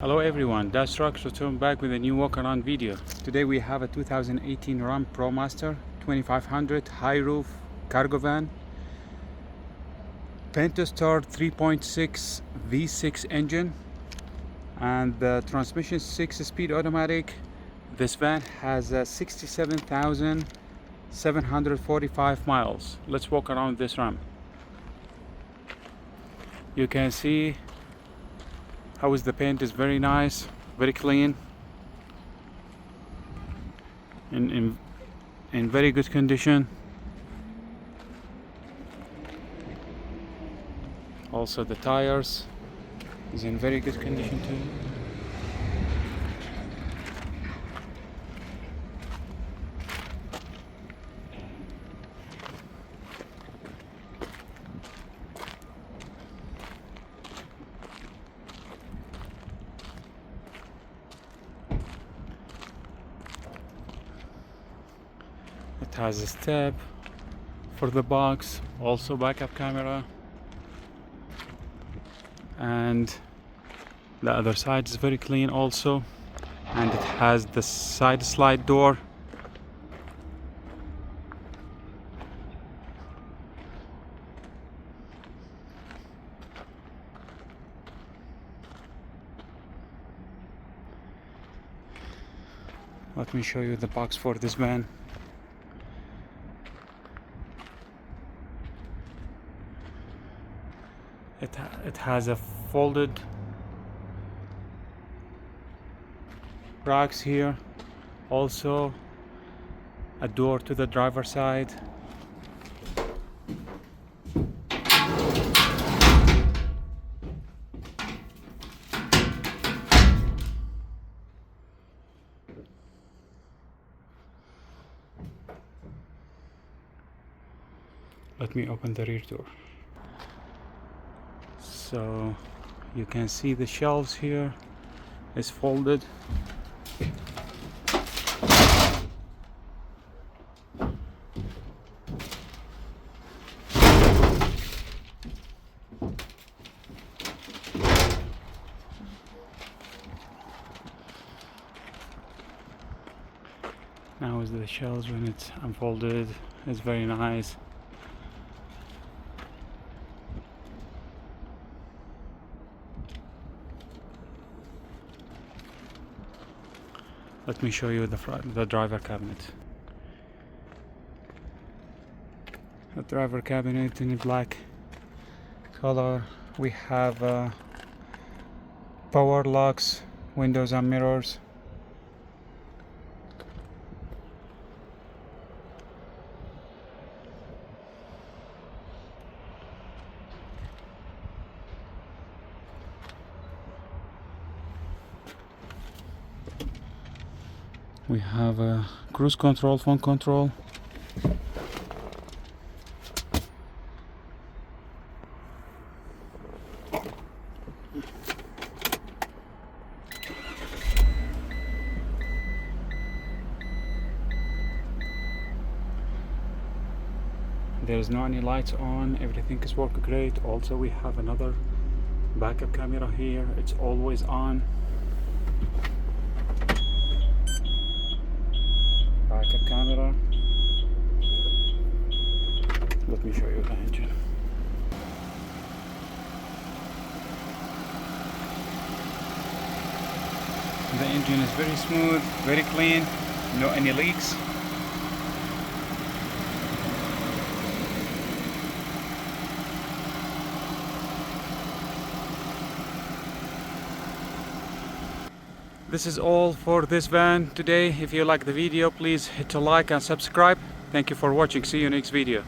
Hello everyone, Das Trucks returned back with a new walk around video. Today we have a 2018 Ram ProMaster 2500 high roof cargo van, Pentastar 3.6 V6 engine, and the transmission 6-speed automatic. This van has 67,745 miles. Let's walk around this Ram. You can see how is the paint is very nice, very clean, in very good condition. Also the tires is in very good condition too. It has a step for the box, also backup camera, and the other side is very clean also, and it has the side slide door. Let me show you the box for this van. It has a folded racks here, also a door to the driver's side. Let me open the rear door. So you can see the shelves here is folded. Now is the shelves when it's unfolded. It's very nice. Let me show you the driver cabinet. The driver cabinet in a black color. We have power locks, windows and mirrors. We have a cruise control, phone control. There's no any lights on, everything is working great. Also we have another backup camera here, it's always on. Backup camera. Let me show you the engine. The engine is very smooth, very clean, no any leaks. This is all for this van today. If you like the video, please hit a like and subscribe. Thank you for watching. See you next video.